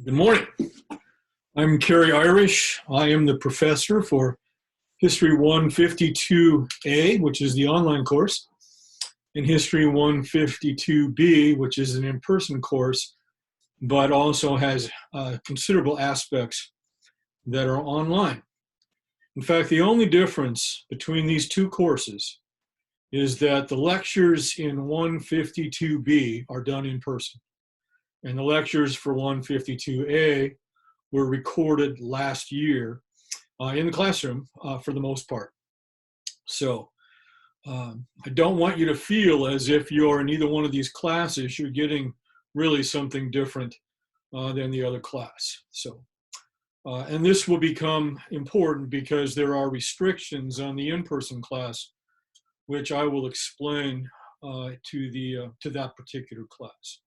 Good morning. I'm Kerry Irish. I am the professor for History 152A, which is the online course, and History 152B, which is an in-person course, but also has considerable aspects that are online. In fact, the only difference between these two courses is that the lectures in 152B are done in person, and the lectures for 152A were recorded last year in the classroom for the most part. So I don't want you to feel as if you're in either one of these classes, you're getting really something different than the other class. So, and this will become important because there are restrictions on the in-person class, which I will explain to that particular class.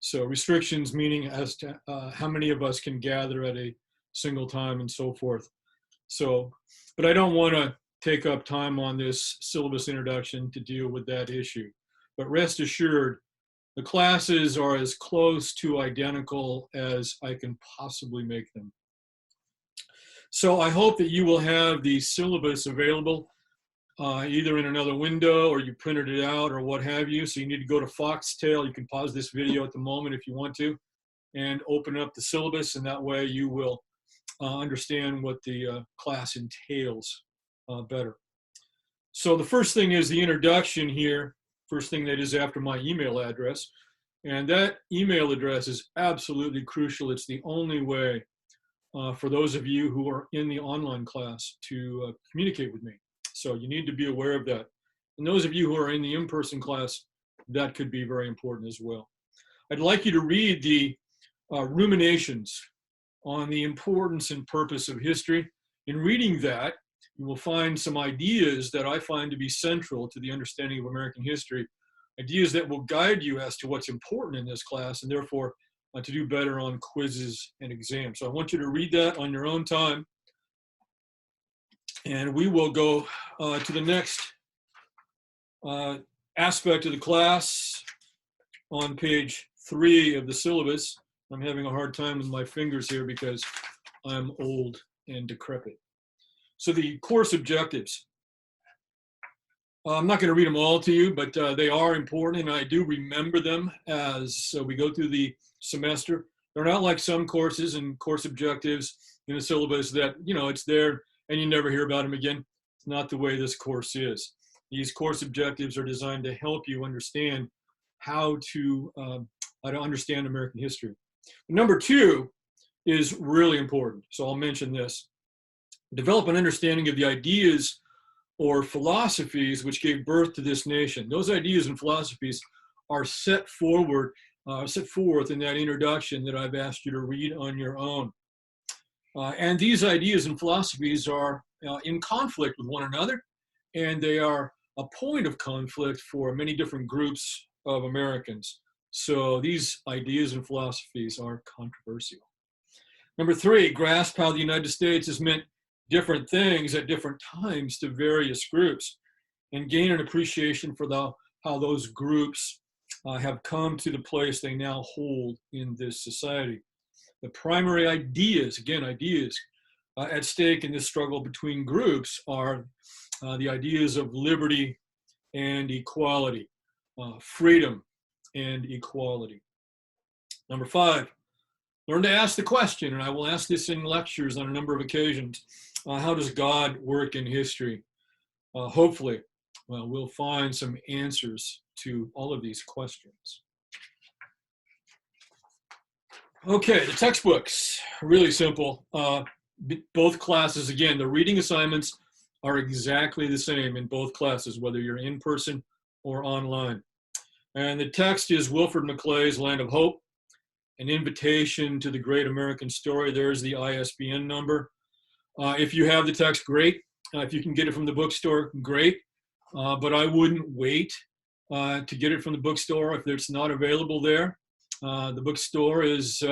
So restrictions meaning as to how many of us can gather at a single time and so forth. So, but I don't want to take up time on this syllabus introduction to deal with that issue. But rest assured, the classes are as close to identical as I can possibly make them. So I hope that you will have the syllabus available either in another window or you printed it out or what have you. So you need to go to Foxtail. You can pause this video at the moment if you want to and open up the syllabus, and that way you will understand what the class entails better. So the first thing is the introduction here, first thing that is after my email address. And that email address is absolutely crucial. It's the only way for those of you who are in the online class to communicate with me. So you need to be aware of that. And those of you who are in the in-person class, that could be very important as well. I'd like you to read the ruminations on the importance and purpose of history. In reading that, you will find some ideas that I find to be central to the understanding of American history, ideas that will guide you as to what's important in this class and therefore to do better on quizzes and exams. So I want you to read that on your own time. And we will go to the next aspect of the class on page 3 of the syllabus. I'm having a hard time with my fingers here because I'm old and decrepit. So the course objectives. I'm not going to read them all to you, but they are important, and I do remember them as we go through the semester. They're not like some courses and course objectives in the syllabus that, you know, it's there and you never hear about them again. It's not the way this course is. These course objectives are designed to help you understand how to understand American history. Number 2 is really important, so I'll mention this. Develop an understanding of the ideas or philosophies which gave birth to this nation. Those ideas and philosophies are set forth in that introduction that I've asked you to read on your own. And these ideas and philosophies are in conflict with one another, and they are a point of conflict for many different groups of Americans. So these ideas and philosophies are controversial. Number 3, grasp how the United States has meant different things at different times to various groups, and gain an appreciation for how those groups have come to the place they now hold in this society. The primary ideas, again, ideas at stake in this struggle between groups are the ideas of liberty and equality, freedom and equality. Number 5, learn to ask the question, and I will ask this in lectures on a number of occasions, how does God work in history? Hopefully, we'll find some answers to all of these questions. Okay, the textbooks, really simple. Both classes, again, the reading assignments are exactly the same in both classes, whether you're in person or online. And the text is Wilfred McClay's Land of Hope, an invitation to the great American story. There's the ISBN number. If you have the text, great. If you can get it from the bookstore, great. But I wouldn't wait to get it from the bookstore if it's not available there. The bookstore is,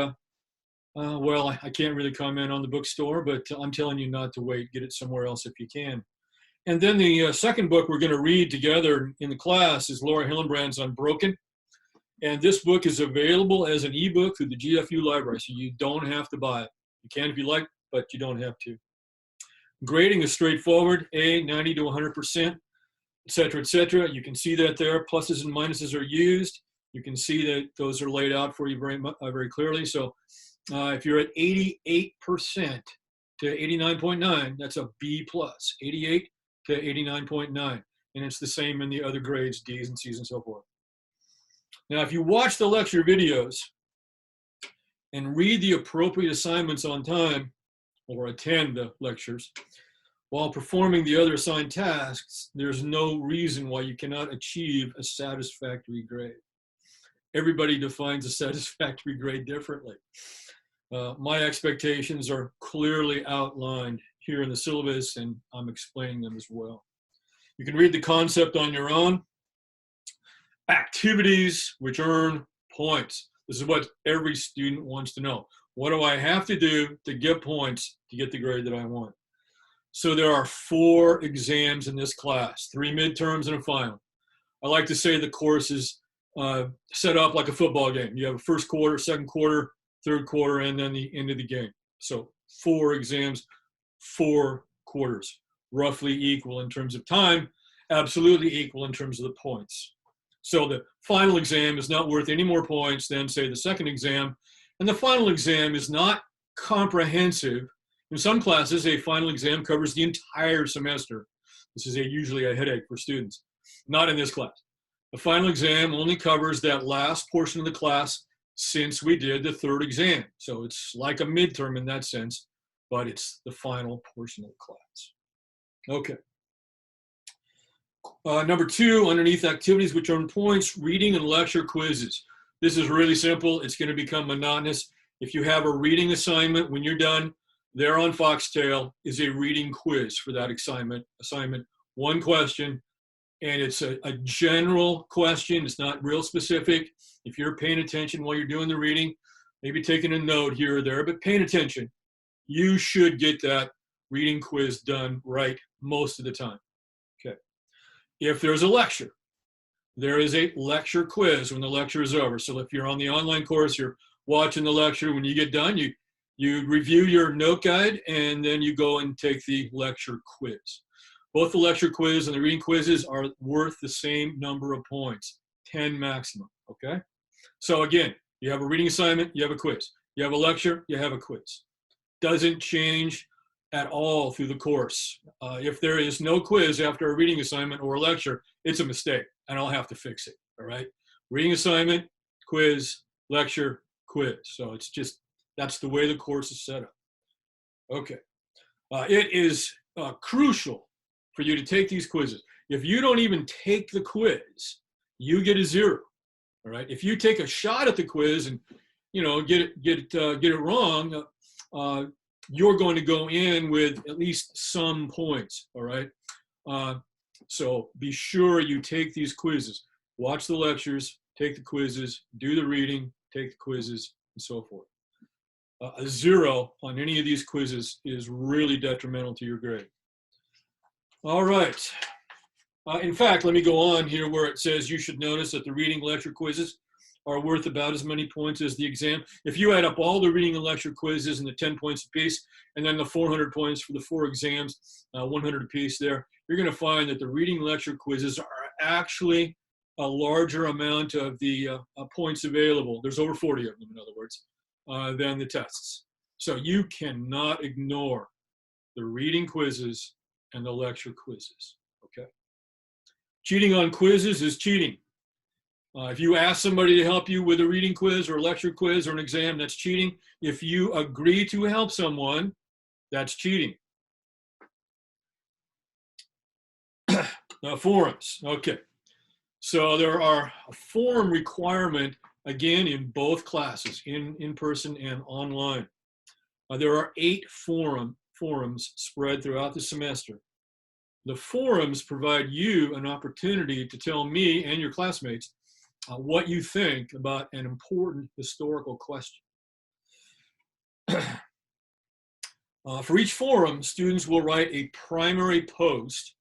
well, I can't really comment on the bookstore, but I'm telling you not to wait. Get it somewhere else if you can. And then the second book we're going to read together in the class is Laura Hillenbrand's Unbroken. And this book is available as an ebook through the GFU library, so you don't have to buy it. You can if you like, but you don't have to. Grading is straightforward, A, 90 to 100%, et cetera, et cetera. You can see that there. Pluses and minuses are used. You can see that those are laid out for you very clearly. So if you're at 88% to 89.9, that's a B plus, 88 to 89.9. And it's the same in the other grades, D's and C's and so forth. Now, if you watch the lecture videos and read the appropriate assignments on time, or attend the lectures, while performing the other assigned tasks, there's no reason why you cannot achieve a satisfactory grade. Everybody defines a satisfactory grade differently. My expectations are clearly outlined here in the syllabus, and I'm explaining them as well. You can read the concept on your own. Activities which earn points. This is what every student wants to know. What do I have to do to get points to get the grade that I want? So there are 4 exams in this class, 3 midterms and a final. I like to say the course is set up like a football game. You have a first quarter, second quarter, third quarter, and then the end of the game. So 4 exams, 4 quarters, roughly equal in terms of time, absolutely equal in terms of the points. So the final exam is not worth any more points than, say, the second exam. And the final exam is not comprehensive. In some classes, a final exam covers the entire semester. This is usually a headache for students. Not in this class. The final exam only covers that last portion of the class since we did the 3rd exam. So it's like a midterm in that sense, but it's the final portion of the class. Okay. Number 2, underneath activities which earn points, reading and lecture quizzes. This is really simple. It's going to become monotonous. If you have a reading assignment, when you're done, there on Foxtail is a reading quiz for that assignment. 1 question, and it's a general question. It's not real specific. If you're paying attention while you're doing the reading, maybe taking a note here or there, but paying attention, you should get that reading quiz done right most of the time. Okay. If there's a lecture, there is a lecture quiz when the lecture is over. So if you're on the online course, you're watching the lecture. When you get done, you review your note guide, and then you go and take the lecture quiz. Both the lecture quiz and the reading quizzes are worth the same number of points, 10 maximum, okay? So again, you have a reading assignment, you have a quiz. You have a lecture, you have a quiz. Doesn't change at all through the course. If there is no quiz after a reading assignment or a lecture, it's a mistake, and I'll have to fix it, all right? Reading assignment, quiz, lecture, quiz. So it's just, that's the way the course is set up. Okay. It is crucial for you to take these quizzes. If you don't even take the quiz, you get a 0, all right? If you take a shot at the quiz and, get it wrong, you're going to go in with at least some points, all right? So be sure you take these quizzes. Watch the lectures, take the quizzes, do the reading, take the quizzes, and so forth. A 0 on any of these quizzes is really detrimental to your grade. All right. In fact, let me go on here where it says you should notice that the reading lecture quizzes are worth about as many points as the exam. If you add up all the reading and lecture quizzes and the 10 points apiece, and then the 400 points for the 4 exams, 100 apiece there, you're going to find that the reading lecture quizzes are actually a larger amount of the points available. There's over 40 of them, in other words, than the tests. So you cannot ignore the reading quizzes and the lecture quizzes, okay? Cheating on quizzes is cheating. If you ask somebody to help you with a reading quiz or a lecture quiz or an exam, that's cheating. If you agree to help someone, that's cheating. Forums, okay. So there are a forum requirement, again, in both classes, in person and online. There are 8 forums spread throughout the semester. The forums provide you an opportunity to tell me and your classmates what you think about an important historical question. For each forum, students will write a primary post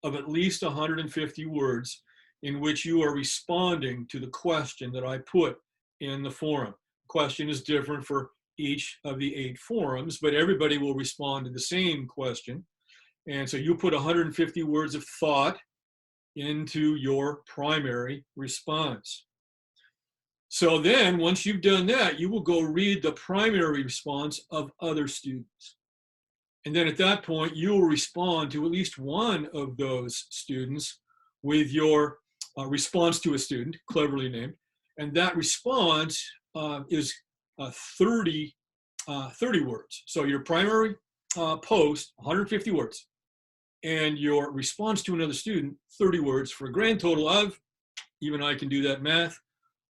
of at least 150 words in which you are responding to the question that I put in the forum. The question is different for each of the 8 forums, but everybody will respond to the same question. And so you put 150 words of thought into your primary response. So then, once you've done that, you will go read the primary response of other students. And then at that point, you will respond to at least one of those students with your response to a student, cleverly named. And that response is 30 words. So your primary post, 150 words, and your response to another student, 30 words, for a grand total of, even I can do that math,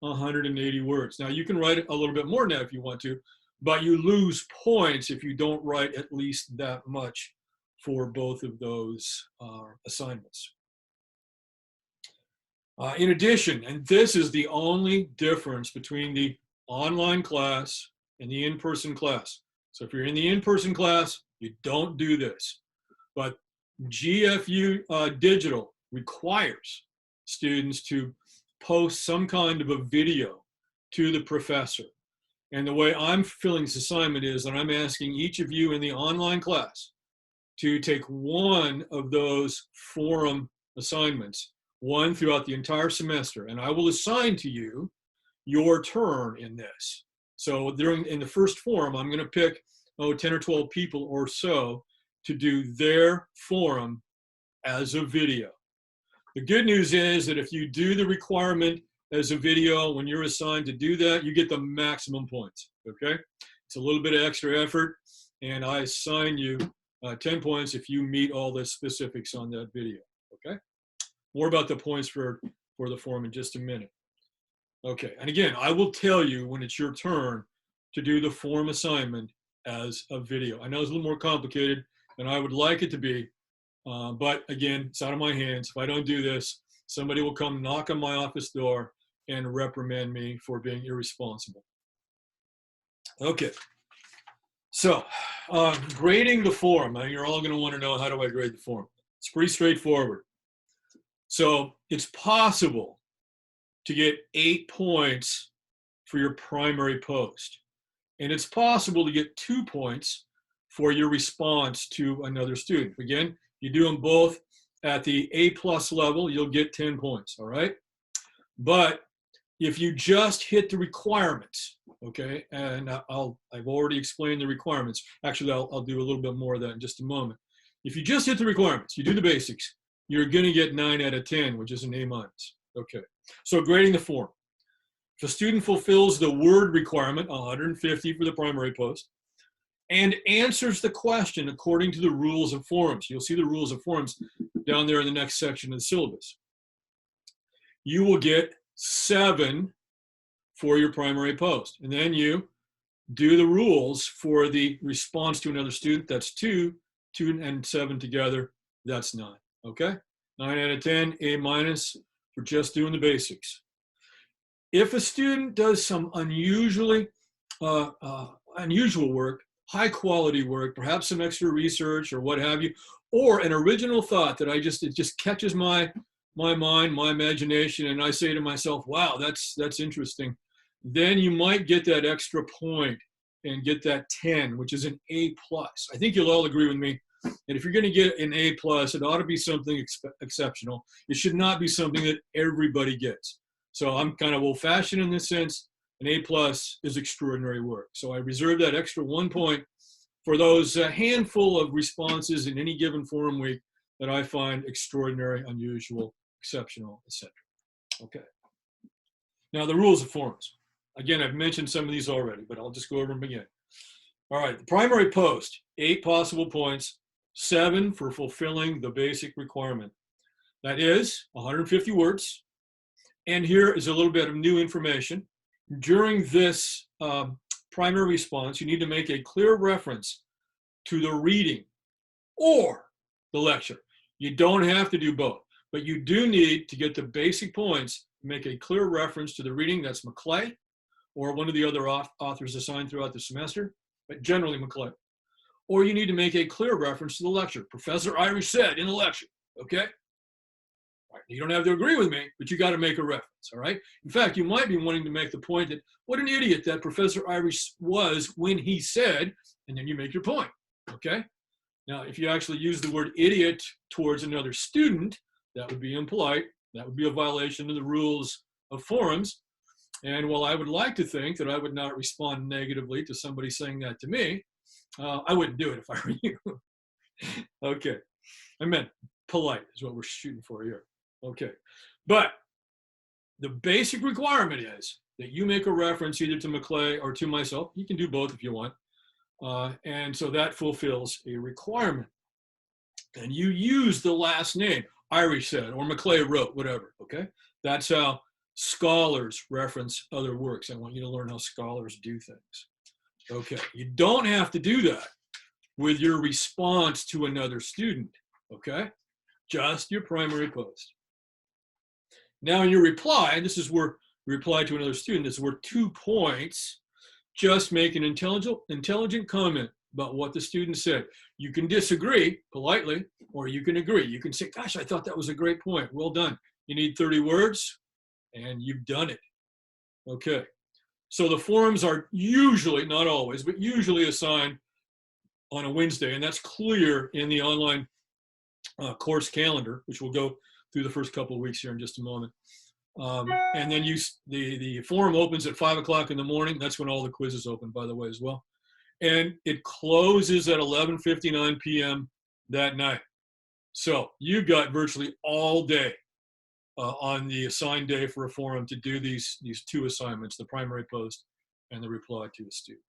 180 words. Now you can write a little bit more than that if you want to, but you lose points if you don't write at least that much for both of those assignments. In addition, and this is the only difference between the online class and the in-person class. So if you're in the in-person class, you don't do this. But GFU Digital requires students to post some kind of a video to the professor. And the way I'm filling this assignment is that I'm asking each of you in the online class to take one of those forum assignments, one throughout the entire semester, and I will assign to you your turn in this. So in the first forum, I'm going to pick 10 or 12 people or so to do their forum as a video. The good news is that if you do the requirement as a video, when you're assigned to do that, you get the maximum points, okay? It's a little bit of extra effort, and I assign you 10 points if you meet all the specifics on that video, okay? More about the points for the forum in just a minute. Okay, and again, I will tell you when it's your turn to do the forum assignment as a video. I know it's a little more complicated than I would like it to be, but again, it's out of my hands. If I don't do this, somebody will come knock on my office door and reprimand me for being irresponsible. Okay, so grading the forum. Now you're all going to want to know, how do I grade the forum? It's pretty straightforward. So it's possible to get 8 points for your primary post. And it's possible to get 2 points for your response to another student. Again, you do them both at the A+ level, you'll get 10 points, all right? But if you just hit the requirements, okay, and I've already explained the requirements. Actually, I'll do a little bit more of that in just a moment. If you just hit the requirements, you do the basics, you're gonna get 9 out of 10, which is an A-. Okay, so grading the forum. If a student fulfills the word requirement, 150 for the primary post, and answers the question according to the rules of forums. You'll see the rules of forums down there in the next section of the syllabus. You will get 7 for your primary post. And then you do the rules for the response to another student. That's 2, 2 and 7 together, that's 9, okay? 9 out of 10, A- for just doing the basics. If a student does some unusual work, high quality work, perhaps some extra research or what have you, or an original thought that it just catches my mind, my imagination, and I say to myself, wow, that's interesting, then you might get that extra point and get that 10, which is an A+. I think you'll all agree with me that if you're going to get an A+, it ought to be something exceptional. It should not be something that everybody gets. So I'm kind of old-fashioned in this sense. An A+ is extraordinary work. So I reserve that extra 1 point for those handful of responses in any given forum week that I find extraordinary, unusual, exceptional, etc. Okay. Now the rules of forums. Again, I've mentioned some of these already, but I'll just go over them again. All right, the primary post, 8 possible points, 7 for fulfilling the basic requirement. That is 150 words. And here is a little bit of new information. During this primary response, you need to make a clear reference to the reading or the lecture. You don't have to do both, but you do need to get the basic points, make a clear reference to the reading, that's Maclay, or one of the other authors assigned throughout the semester, but generally Maclay. Or you need to make a clear reference to the lecture. Professor Irish said in the lecture, okay? You don't have to agree with me, but you got to make a reference, all right? In fact, you might be wanting to make the point that what an idiot that Professor Irish was when he said, and then you make your point, okay? Now, if you actually use the word idiot towards another student, that would be impolite. That would be a violation of the rules of forums. And while I would like to think that I would not respond negatively to somebody saying that to me, I wouldn't do it if I were you. Okay, I meant polite is what we're shooting for here. Okay, but the basic requirement is that you make a reference either to Maclay or to myself. You can do both if you want. And so that fulfills a requirement. And you use the last name, Irish said, or Maclay wrote, whatever, okay? That's how scholars reference other works. I want you to learn how scholars do things. Okay, you don't have to do that with your response to another student, okay? Just your primary post. Now in your reply, this is where reply to another student, this is where 2 points, just make an intelligent comment about what the student said. You can disagree politely, or you can agree. You can say, gosh, I thought that was a great point. Well done. You need 30 words, and you've done it. Okay. So the forums are usually, not always, but usually assigned on a Wednesday, and that's clear in the online course calendar, which we'll go through the first couple of weeks here in just a moment. And then the forum opens at 5 o'clock in the morning. That's when all the quizzes open, by the way, as well. And it closes at 11:59 p.m. that night. So you've got virtually all day on the assigned day for a forum to do these 2 assignments, the primary post and the reply to a student.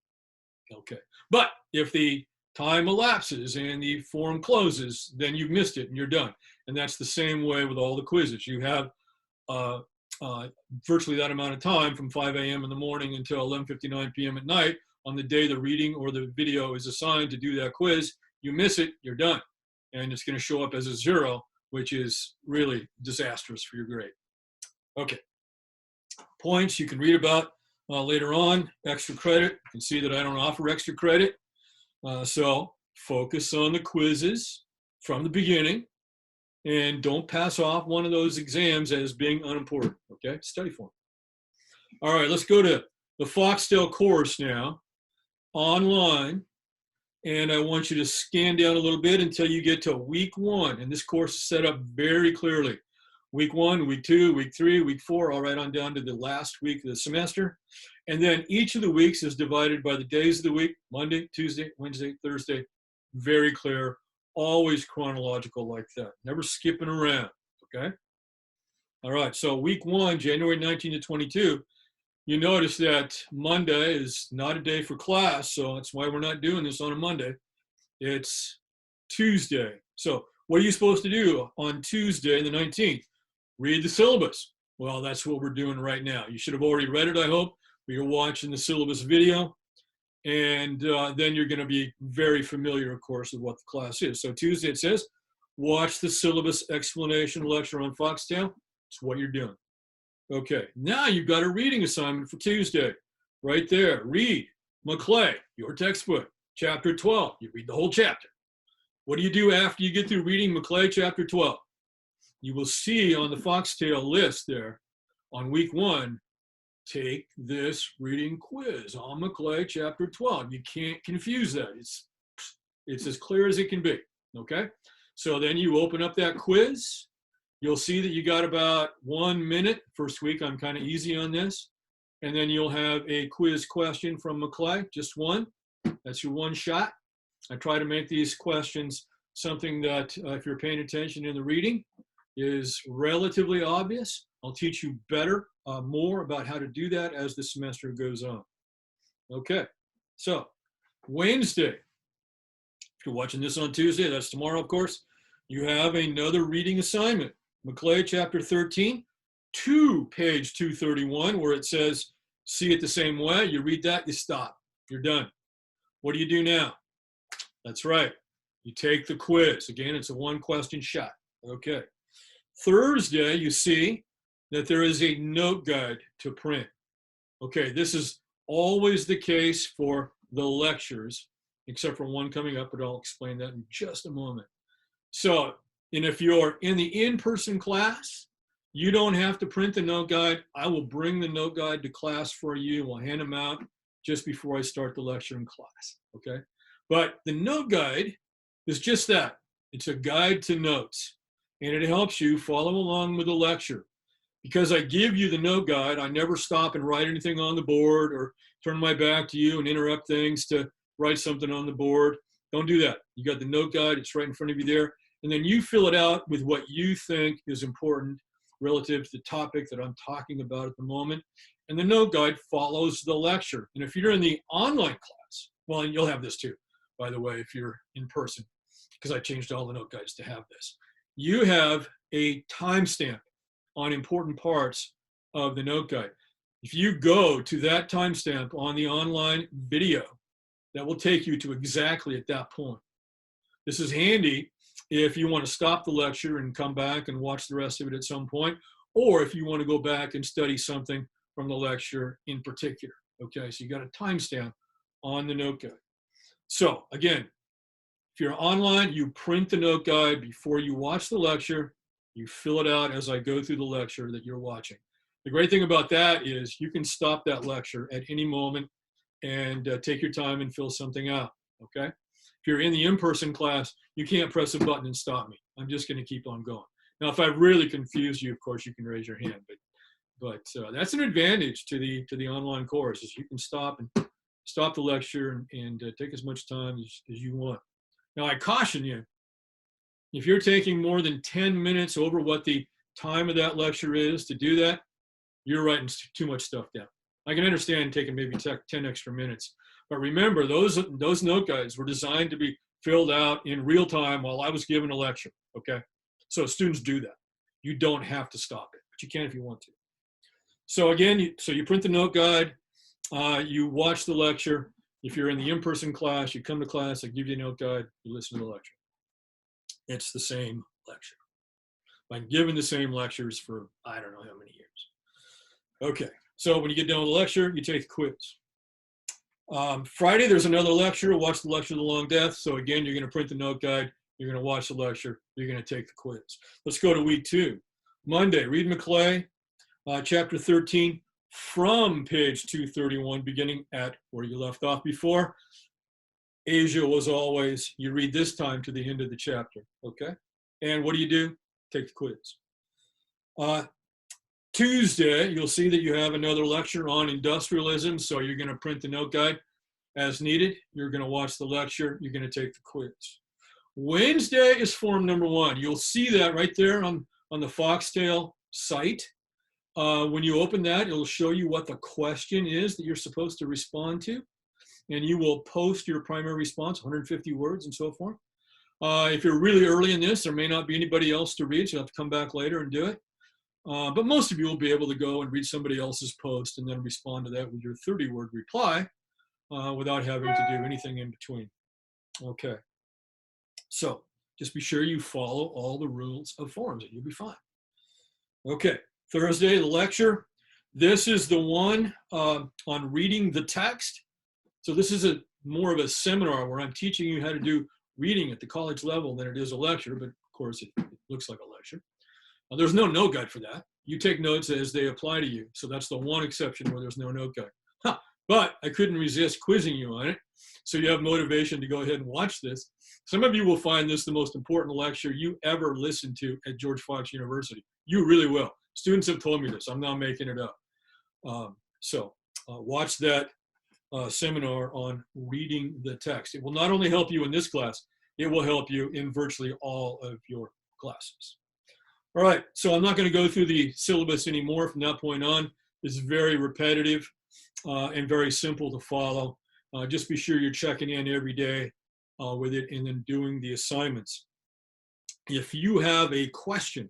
Okay. But if the time elapses and the forum closes, then you've missed it and you're done. And that's the same way with all the quizzes. You have virtually that amount of time from 5 a.m. in the morning until 11:59 p.m. at night on the day the reading or the video is assigned to do that quiz. You miss it, you're done. And it's going to show up as a 0, which is really disastrous for your grade. Okay. Points you can read about later on. Extra credit. You can see that I don't offer extra credit. So focus on the quizzes from the beginning and don't pass off one of those exams as being unimportant, okay? Study for them. All right, let's go to the Foxtel course now, online, and I want you to scan down a little bit until you get to week 1, and this course is set up very clearly. Week 1, week 2, week 3, week 4, all right on down to the last week of the semester. And then each of the weeks is divided by the days of the week, Monday, Tuesday, Wednesday, Thursday. Very clear, always chronological like that. Never skipping around, okay? All right, so week 1, January 19 to 22, you notice that Monday is not a day for class, so that's why we're not doing this on a Monday. It's Tuesday. So what are you supposed to do on Tuesday, the 19th? Read the syllabus. Well, that's what we're doing right now. You should have already read it, I hope. You're watching the syllabus video, and then you're going to be very familiar, of course, with what the class is. So Tuesday, it says, watch the syllabus explanation lecture on Foxtel. It's what you're doing. Okay, now you've got a reading assignment for Tuesday. Right there, read Maclay, your textbook, chapter 12. You read the whole chapter. What do you do after you get through reading Maclay, chapter 12? You will see on the Foxtel list there on week 1, take this reading quiz on Maclay, chapter 12. You can't confuse that. It's as clear as it can be, okay? So then you open up that quiz. You'll see that you got about 1 minute. First week, I'm kind of easy on this. And then you'll have a quiz question from Maclay, just one. That's your one shot. I try to make these questions something that, if you're paying attention in the reading, is relatively obvious. I'll teach you better, more about how to do that as the semester goes on. Okay, so Wednesday, if you're watching this on Tuesday, that's tomorrow, of course, you have another reading assignment. Maclay, chapter 13, to page 231, where it says, see it the same way. You read that, you stop. You're done. What do you do now? That's right. You take the quiz. Again, it's a 1-question shot. Okay. Thursday, you see that there is a note guide to print. Okay, this is always the case for the lectures, except for one coming up, but I'll explain that in just a moment. So And if you're in the in-person class, you don't have to print the note guide. I will bring the note guide to class for you. We'll hand them out just before I start the lecture in class, okay? But the note guide is just that. It's a guide to notes, and it helps you follow along with the lecture. Because I give you the note guide, I never stop and write anything on the board or turn my back to you and interrupt things to write something on the board. Don't do that. You got the note guide, it's right in front of you there. And then you fill it out with what you think is important relative to the topic that I'm talking about at the moment. And the note guide follows the lecture. And if you're in the online class, well, and you'll have this too, by the way, if you're in person, because I changed all the note guides to have this. You have a timestamp on important parts of the note guide. If you go to that timestamp on the online video, that will take you to exactly at that point. This is handy if you want to stop the lecture and come back and watch the rest of it at some point, or if you want to go back and study something from the lecture in particular. Okay, so you got a timestamp on the note guide. So again, if you're online, you print the note guide before you watch the lecture. You fill it out as I go through the lecture that you're watching. The great thing about that is you can stop that lecture at any moment and take your time and fill something out, okay? If you're in the in-person class, you can't press a button and stop me. I'm just gonna keep on going. Now, if I really confuse you, of course, you can raise your hand, but that's an advantage to the online course, is you can stop the lecture and take as much time as you want. Now, I caution you, if you're taking more than 10 minutes over what the time of that lecture is to do that, you're writing too much stuff down. I can understand taking maybe 10 extra minutes, but remember, those note guides were designed to be filled out in real time while I was giving a lecture, okay? So students do that. You don't have to stop it, but you can if you want to. So again, you print the note guide, you watch the lecture. If you're in the in-person class, you come to class, I give you a note guide, you listen to the lecture. It's the same lecture. I've given the same lectures for I don't know how many years. Okay, so when you get done with the lecture, you take the quiz. Friday, there's another lecture. Watch the lecture of the long death. So again, you're going to print the note guide. You're going to watch the lecture. You're going to take the quiz. Let's go to week 2. Monday, read Maclay, chapter 13, from page 231, beginning at where you left off before. Asia was always, you read this time to the end of the chapter, okay? And what do? Take the quiz. Tuesday, you'll see that you have another lecture on industrialism, so you're going to print the note guide as needed. You're going to watch the lecture. You're going to take the quiz. Wednesday is form number 1. You'll see that right there on the Foxtail site. When you open that, it'll show you what the question is that you're supposed to respond to. And you will post your primary response, 150 words and so forth. If you're really early in this, there may not be anybody else to read, so you'll have to come back later and do it. But most of you will be able to go and read somebody else's post and then respond to that with your 30-word reply without having to do anything in between. Okay. So just be sure you follow all the rules of forms and you'll be fine. Okay, Thursday, the lecture. This is the one on reading the text. So this is more of a seminar where I'm teaching you how to do reading at the college level than it is a lecture, but of course it looks like a lecture. There's no note guide for that. You take notes as they apply to you. So that's the one exception where there's no note guide. But I couldn't resist quizzing you on it. So you have motivation to go ahead and watch this. Some of you will find this the most important lecture you ever listened to at George Fox University. You really will. Students have told me this. I'm not making it up. Watch that seminar on reading the text. It will not only help you in this class, it will help you in virtually all of your classes. All right, so I'm not going to go through the syllabus anymore from that point on. It's very repetitive and very simple to follow. Just be sure you're checking in every day with it and then doing the assignments. If you have a question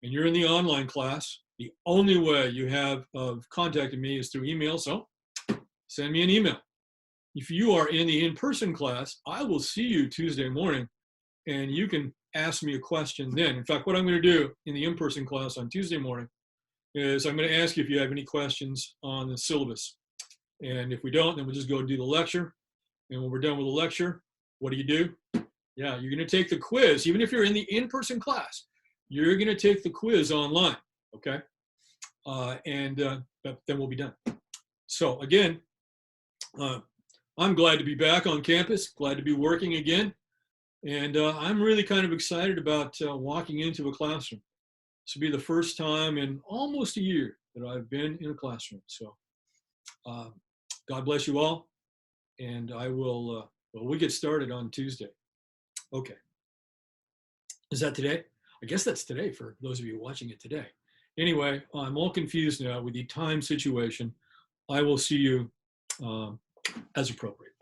and you're in the online class, the only way you have of contacting me is through email, so send me an email. If you are in the in-person class, I will see you Tuesday morning, and you can ask me a question then. In fact, what I'm going to do in the in-person class on Tuesday morning is I'm going to ask you if you have any questions on the syllabus. And if we don't, then we'll just go do the lecture. And when we're done with the lecture, what do? Yeah, you're going to take the quiz. Even if you're in the in-person class, you're going to take the quiz online, okay? But then we'll be done. So again, I'm glad to be back on campus, glad to be working again. And I'm really kind of excited about walking into a classroom. This will be the first time in almost a year that I've been in a classroom. So God bless you all. And I will, well, we get started on Tuesday. Okay. Is that today? I guess that's today for those of you watching it today. Anyway, I'm all confused now with the time situation. I will see you as appropriate.